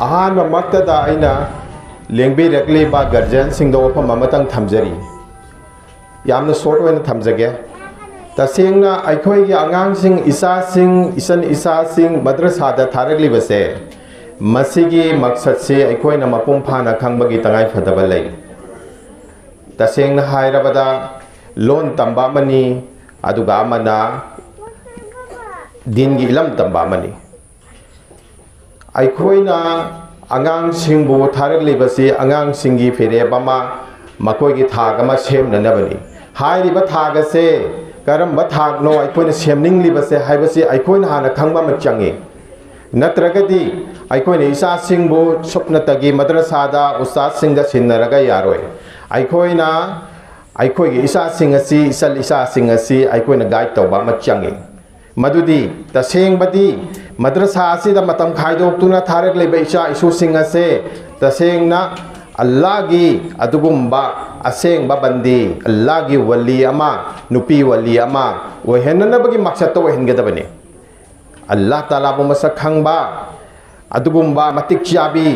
अहान मक्तदा आइना लेंबीरक्लिबा guardian सिंगदो वफम अमतंग थमजरी यामना short when थमजगे तसेंगना अखोई आगांग सिंग इसा सिंग इसन इसा सिंग मद्रसादा थारगलिबसे मसिगी मकसद से अखोइना मपुंग फाना खंगबगी तंगाई फदबा लै तसेंगना हायरबदा लोन तंबा मनी अदुगा अमना दिन की इलम तंबा मनी अखोइना आगांग सिंगबु थारगलिबसे आगांग सिंगी फेरेबमा मकोइगी थाग अमा सेमननबनी हायरिबा थागसे करम थागनो अखोइना सेमनिंगलिबसे हायबसे अखोइना हाना खंगबा म चंगे नत्रगदी अखोइना इसा सिंगबु सुपनतगी मद्रसादा उस्ताद सिंगदा सिन्नरगा यारोय अखोइना अखोइगी इसा सिंग असि इसल इसा सिंग असि अखोइना गाइड तौबा म चंगे मदुदी तसेंगबदी मद्रसा असिदा मतम खाइदोक्तुना थारगलिबा इसा इसु सिंग असे तसेंगना अल्लाह की अदुगुम्बा असेंगबा बंदी अल्लाह की वली अमा नुपी वली अमा वहेननबगी मकसद तो वहेनगदबने अल्लाह ताला बु मसक खंगबा अदुगुम्बा मतिक चाबी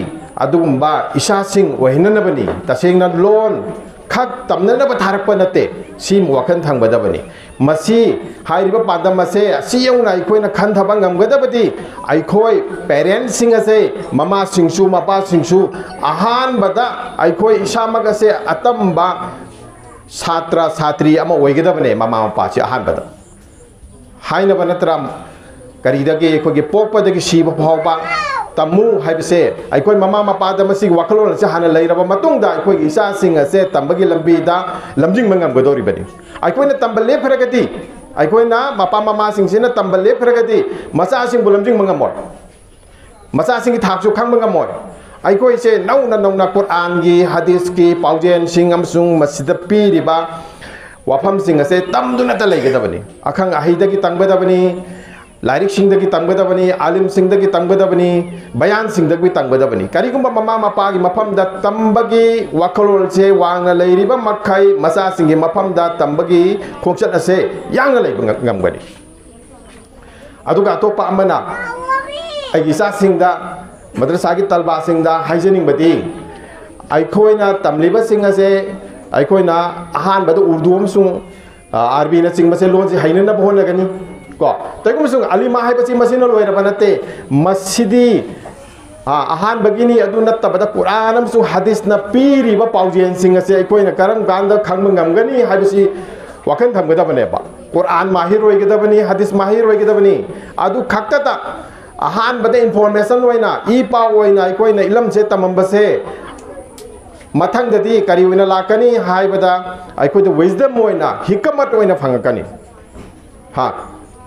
अदुगुम्बा इसा सिंग वहेननबनी तसेंगना लोन खक तमननब थारक नते सिम वखन थंगबदबनी मसी हाइरिबा पादम असे असियौना अखोइना खंथबा ngमगदबदी अखोइ पेरेंट्स सिंग असे ममा सिंगसु मपा सिंगसु अहान बदा अखोइ इसामग असे अतंबा छात्र छात्री अमा ओइगदबने ममा मपा से अहान बदा हाइनबा नत्रा करीदगे अखोइगे पोकपदगे सिबा फावबा तमु हाइबसे अखोइ ममा मपादमसि वखलोन से हाना लैरबा मतुंगदा अखोइगे इसा सिंग असे तंबगी लंबीदा लमजिंग ngमगदोरिबनी अखोइना तंबल लेफरगदी अखोइना मपा ममा सिंगसिना तंबल लेफरगदी मचा सिंग बुलमजिंग ngमोय मचा सिंग थाकसु खंग ngमोय अखोइसे नौना नौना कुरान की हदीस की पाउजेन सिंग अमसुंग मसिदा पीरिबा वफम सिंग असे तमदुना त लैगदबनी अखंग अहिदगी तंगबदबनी लाइरिक सिंगदगी तंगबदबनी आलिम सिंगदगी तंगबदबनी बयान सिंगदगी तंगबदबनी करिगुंबा ममा मपागी मफमदा तंबगी वखलोल से वांगना लैरिबा मखै मसा सिंगी मफमदा तंबगी खोंचत असे यांगना लैबा ngमगनी अदुगा तोपा अमना अगी सा सिंगदा मद्रसा की तलबा सिंगदा हाइजनिंगबदी अखोइना तमलिबा सिंग असे अखोइना अहान बद उर्दू अमसुंग अरबी न सिंगबसे लोन से हाइनना होनगनी को तैगुमसुंग अलिमा हाइबसी मसिना लोइरबा नते मसिदी अहान बगिनी अदु नत्तबदा कुरान अमसु हदीस न पीरिबा पाउजेन सिंग असे अखोइना करम गांदा खंग ngमगनी हाइबसी वखन थंगदबनेबा कुरान माहिर होइगदबनी हदीस माहिर होइगदबनी अदु खक्तता अहान बदे इन्फॉर्मेशन होइना ई पाव होइना अखोइना इलम से तमंबसे मथंगददी करी होइना लाकनी हाइबदा अखोइद विजडम होइना हिकमत होइना फंगकनी हा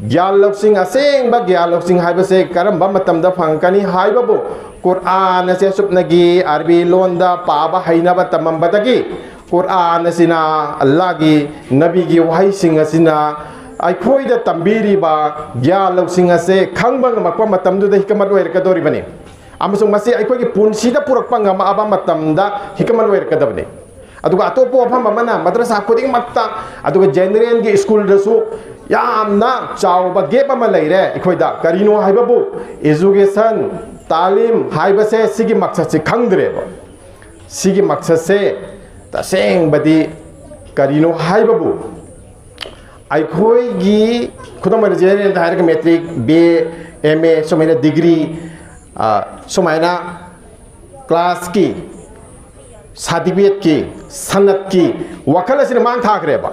ज्ञान लौसिंग असेंबा ज्ञान लौसिंग हाइबसे करमबा मतमदा फंगकनी हाइबबो कुरान से सुपनगी अरबी लोंदा पाबा हैनाबा तमंबदगी कुरान सिना अल्लाह की नबी की वही सिंग सिना अखोइद तंबीरिबा ज्ञान लौसिंग असे खंगबा ngमकपा मतमदुदा हिकमत ओइरकदोरिबनी अमसुंग मसी अखोइगी पुनसीदा पुरकपा ngमअबा मतमदा हिकमत ओइरकदबनी अदुगा अतोपो वफम अमना मद्रसा खुदिंग मक्ता अदुगा जनरल की स्कूल दसु यामना चावबा गेप अमा लैरे अखोइदा करिनो हाइबबु एजुकेशन तालीम हाइबसे सिगी मकसद से खंगद्रेबा सिगी मकसद से तसेंगबदी करिनो हाइबबु अखोइगी खुदम जनरल हायरक मैट्रिक बी एम ए सुमाइना डिग्री सुमाइना क्लास की सर्टिफिकेट की सनत की वखल से मांग थाखरेबा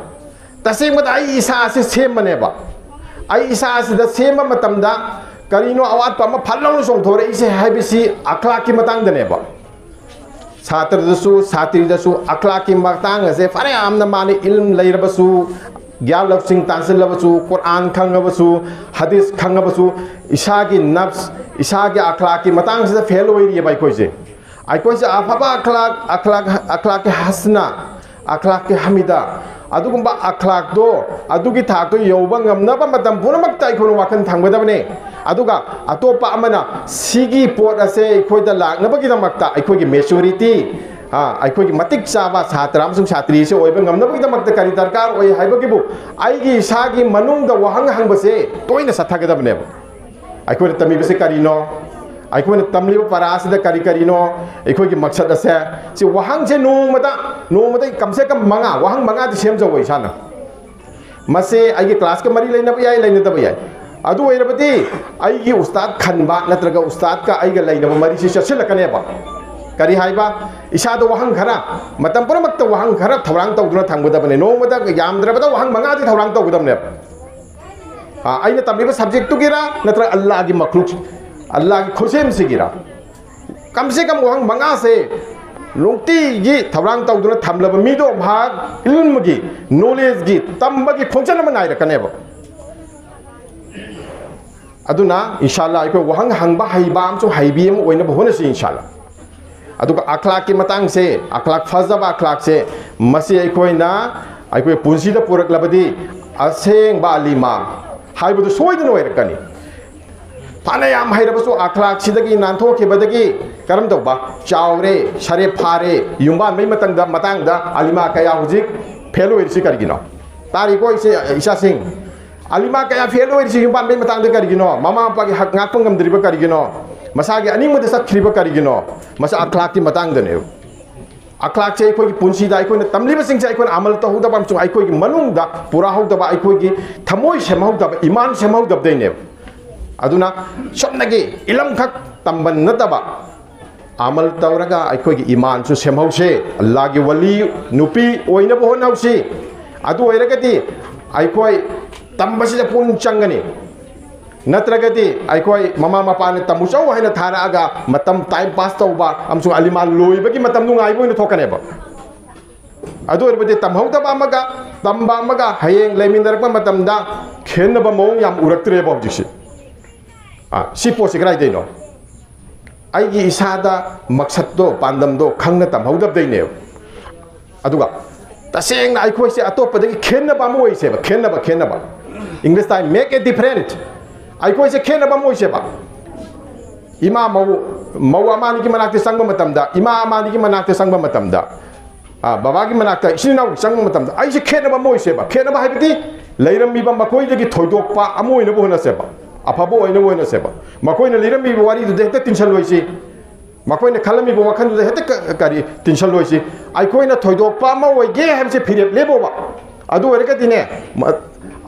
तसेंगबद आई इसा से सेमनेबा आई इसा से सेम मतमदा करिनो अवात पम फल्लौन सोंथोरे इसे हाइबिसी अखलाक की मतंगदनेबा छात्रदसु छात्रीदसु अखलाक की मतंग से फरे आमना माने इल्म लैरबसु ज्ञान लौसिंग तांसिलबसु कुरान खंगबसु हदीस खंगबसु इशा की नफ्स इशा के अखलाक की मतंग से फेल होइरिबा अखोइसे अखोइसे अफबा अखलाक के हसना अखलाक के हमिदा अदुगुम्बा अखलाक दो अदुगी थाक यौबा ngमनबा मतम पुनमक्ता अखोन वाखन थांगबदबने अदुगा अतोपा अमना सिगी पोट असे अखोइदा लाकनबगी दमक्ता अखोइगी मेच्योरिटी अखोइगी मतिक चाबा छात्र अमसुंग छात्री से ओइबा ngमनबगी दमक्ता करी दरकार ओइ हाइबगिबु आइगी इसागी मनुंगदा वहंग हंगबसे तोइना सथागदबने अखोइदा तमीबसे करिनो ꯑꯩꯈꯣꯏꯅ ꯇꯝꯂꯤꯕ ꯄꯔꯥꯁꯤꯗ ꯀꯔꯤ ꯀꯔꯤꯅꯣ ꯑꯩꯈꯣꯏꯒꯤ ꯃꯛꯁꯠ ꯑꯁꯦ ꯁꯤ ꯋꯥꯍꯪꯁꯦ ꯅꯣꯡꯃꯗ ꯀꯝꯁꯦ ꯀꯝ ꯋꯥꯍꯪ ꯃꯉꯥꯗꯤ ꯁꯦꯝꯖꯧ ꯏꯁꯥꯅ ꯃꯁꯤ ꯑꯩꯒꯤ ꯀ꯭ꯂꯥꯁꯀ ꯃꯔꯤ ꯂꯩꯅꯕ ꯌꯥꯏ ꯂꯩꯅꯗꯕ ꯌꯥꯏ ꯑꯗꯨ ꯑꯣꯏꯔꯕꯗꯤ ꯑꯩꯒꯤ ꯎꯁꯇꯥꯗ ꯈꯟꯕ ꯅꯠꯇ꯭ꯔꯒ ꯎꯁꯇꯥꯗꯀ ꯑꯩꯒ ꯂꯩꯅꯕ ꯃꯔꯤꯁꯤ ꯆꯠꯁꯤꯜꯂꯛꯀꯅꯦꯕ ꯀꯔꯤ ꯍꯥꯏꯕ ꯏꯁꯥꯗ ꯋꯥꯍꯪ ꯈꯔ ꯃꯇꯝ ꯄꯨꯝꯅꯃꯛꯇ ꯋꯥꯍꯪ ꯈꯔ ꯊꯧꯔꯥꯡ ꯇꯧꯗꯨꯅ ꯊꯝꯒꯗꯕꯅꯤ ꯅꯣꯡꯃꯗ ꯌꯥꯝꯗ꯭ꯔꯕꯗ ꯋꯥꯍꯪ ꯃꯉꯥꯗꯤ ꯊꯧꯔꯥꯡ ꯇꯧꯒꯗꯕꯅꯦꯕ ꯑꯩꯅ ꯇꯝꯂꯤꯕ ꯁꯕꯖꯦꯛꯇꯨꯒꯤꯔ ꯅꯠꯇ꯭ꯔꯒ ꯑꯜꯂꯥꯍꯒꯤ ꯃꯈ꯭ꯂꯨꯛ ꯑꯜꯂꯥꯍꯒꯤ ꯈꯨꯠꯁꯦꯝꯁꯤꯒꯤꯔ ꯀꯝꯁꯦ ꯀꯝ ꯋꯥꯍꯪ ꯃꯉꯥꯁꯦ ꯅꯨꯡꯇꯤꯒꯤ ꯊꯧꯔꯥꯡ ꯇꯧꯗꯨꯅ ꯊꯝꯂꯕ ꯃꯤꯗꯣ ꯃꯍꯥꯛ ꯏꯜꯃꯒꯤ ꯅꯣꯂꯦꯖꯒꯤ ꯇꯝꯕꯒꯤ ꯈꯣꯡꯆꯠ ꯑꯃ ꯅꯥꯏꯔꯛꯀꯅꯦꯕ ꯑꯗꯨꯅ ꯏꯟꯁꯥꯜꯂꯥ ꯑꯩꯈꯣꯏ ꯋꯥꯍꯪ ꯍꯪꯕ ꯍꯩꯕ ꯑꯃꯁꯨꯡ ꯍꯩꯕꯤ ꯑꯃ ꯑꯣꯏꯅꯕ ꯍꯣꯠꯅꯁꯤ ꯏꯟꯁꯥꯜꯂꯥ ꯑꯗꯨꯒ ꯑꯈ꯭ꯂꯥꯛꯀꯤ ꯃꯇꯥꯡꯁꯦ ꯑꯈ꯭ꯂꯥꯛ ꯐꯖꯕ ꯑꯈ꯭ꯂꯥꯛꯁꯦ ꯃꯁꯤ ꯑꯩꯈꯣꯏ ꯄꯨꯟꯁꯤꯗ ꯄꯨꯔꯛꯂꯕꯗꯤ ꯑꯁꯦꯡꯕ ꯑꯂꯤꯃꯥ ꯍꯥꯏꯕꯗꯨ ꯁꯣꯏꯗꯅ ꯑꯣꯏꯔꯛꯀꯅꯤ ꯐꯅ ꯌꯥꯝ ꯍꯩꯔꯕꯁꯨ ꯑꯈ꯭ꯂꯥꯛꯁꯤꯗꯒꯤ ꯅꯥꯟꯊꯣꯛꯈꯤꯕꯗꯒꯤ ꯀꯔꯝ ꯇꯧꯕ ꯆꯥꯎꯔꯦ ꯁꯔꯦꯞ ꯐꯥꯔꯦ ꯌꯨꯝꯕꯥꯟꯕꯒꯤ ꯃꯇꯥꯡꯗ ꯑꯂꯤꯃꯥ ꯀꯌꯥ ꯍꯧꯖꯤꯛ ꯐꯦꯜ ꯑꯣꯏꯔꯤꯁꯤ ꯀꯔꯤꯒꯤꯅꯣ ꯇꯥꯔꯤꯀꯣ ꯏꯆꯥꯁꯤꯡ ꯑꯂꯤꯃꯥ ꯀꯌꯥ ꯐꯦꯜ ꯑꯣꯏꯔꯤꯁꯤ ꯌꯨꯝꯕꯥꯟꯕꯒꯤ ꯃꯇꯥꯡꯗ ꯀꯔꯤꯒꯤꯅꯣ ꯃꯃꯥ ꯃꯄꯥꯒꯤ ꯍꯛ ꯉꯥꯛꯄ ꯉꯝꯗ꯭ꯔꯤꯕ ꯀꯔꯤꯒꯤꯅꯣ ꯃꯁꯥꯒꯤ ꯑꯅꯤꯡꯕꯗ ꯆꯠꯈ꯭ꯔꯤꯕ ꯀꯔꯤꯒꯤꯅꯣ ꯃꯁꯤ ꯑꯈ꯭ꯂꯥꯛꯀꯤ ꯃꯇꯥꯡꯗꯅꯦꯕ ꯑꯈ꯭ꯂꯥꯛꯁꯦ ꯑꯩꯈꯣꯏꯒꯤ ꯄꯨꯟꯁꯤꯗ ꯑꯩꯈꯣꯏꯅ ꯇꯝꯂꯤꯕꯁꯤꯡꯁꯦ ꯑꯩꯈꯣꯏꯅ ꯑꯃꯜ ꯇꯧꯍꯧꯗꯕ ꯑꯃꯁꯨꯡ ꯑꯩꯈꯣꯏꯒꯤ ꯃꯅꯨꯡꯗ ꯄꯨꯔꯥꯍꯧꯗꯕ ꯑꯩꯈꯣꯏꯒꯤ ꯊꯃꯣꯏ ꯁꯦꯝꯍꯧꯗꯕ ꯏꯃꯥꯟ ꯁꯦꯝꯍꯧꯗꯕꯗꯩꯅꯦꯕ ꯑꯗꯨꯅ ꯆꯨꯝꯅꯒꯤ ꯏꯂꯝꯈꯛ ꯇꯝꯕ ꯅꯠꯇꯕ ꯑꯃꯜ ꯇꯧꯔꯒ ꯑꯩꯈꯣꯏꯒꯤ ꯏꯃꯥꯟꯁꯨ ꯁꯦꯝꯍꯧꯁꯦ ꯑꯜꯂꯥꯍꯒꯤ ꯋꯥꯂꯤ ꯅꯨꯄꯤ ꯑꯣꯏꯅꯕ ꯍꯣꯠꯅꯍꯧꯁꯤ ꯑꯗꯨ ꯑꯣꯏꯔꯒꯗꯤ ꯑꯩꯈꯣꯏ ꯇꯝꯕꯁꯤꯗ ꯄꯨꯛꯅꯤꯡ ꯆꯪꯒꯅꯤ ꯅꯠꯇ꯭ꯔꯒꯗꯤ ꯑꯩꯈꯣꯏ ꯃꯃꯥ ꯃꯄꯥꯅ ꯇꯝꯃꯨꯆꯧ ꯍꯥꯏꯅ ꯊꯥꯔꯛꯑꯒ ꯃꯇꯝ ꯇꯥꯏꯝ ꯄꯥꯁ ꯇꯧꯕ ꯑꯃꯁꯨꯡ ꯑꯂꯤꯃꯥ ꯂꯣꯏꯕꯒꯤ ꯃꯇꯝ ꯅꯨꯡꯉꯥꯏꯕ ꯑꯣꯏꯅ ꯊꯣꯛꯀꯅꯦꯕ ꯑꯗꯨ ꯑꯣꯏꯔꯕꯗꯤ ꯇꯝꯍꯧꯗꯕ ꯑꯃꯒ ꯇꯝꯕ ꯑꯃꯒ ꯍꯌꯦꯡ ꯂꯩꯃꯤꯟꯅꯔꯛꯄ ꯃꯇꯝꯗ ꯈꯦꯟꯅꯕ ꯃꯑꯣꯡ ꯌꯥꯝ ꯎꯔꯛꯇ꯭ꯔꯦꯕ ꯍꯧꯖꯤꯛꯁꯤ ꯁꯤ ꯄꯣꯠꯁꯤ ꯀꯗꯥꯏꯗꯩꯅꯣ ꯑꯩꯒꯤ ꯏꯁꯥꯗ ꯃꯛꯁꯠꯇꯣ ꯄꯥꯟꯗꯝꯗꯣ ꯈꯪꯅ ꯇꯝꯍꯧꯗꯕꯗꯩꯅꯦꯕ ꯑꯗꯨꯒ तसेंग अखोई से अतोप खेनब मोसेब खेनब English time make a different अखोई से खेनब मोसेब इमा मऊ अमानी की मनाते संग मतमदा इमा अमानी की मनाते संग मतमदा बाबा की मनाते इसिनाउ संग मतमदा आई से खेनब मोसेब खेनब हाइबदी लेरमीब मखोइदगी थोइदोकपा अमोइनबो होनसेब अफबो ओइनबो होनसेब मखोइना लेरमीब वारीदुदे हेक्ता तिनसललोइसि मखोइना खलमीब वखनदुदे हेक्ता करी तिनसललोइसि अखोइना थोइदोकपा अमा ओइगे हाइबसे फिरेब लेबोबा अदु ओइरगदिने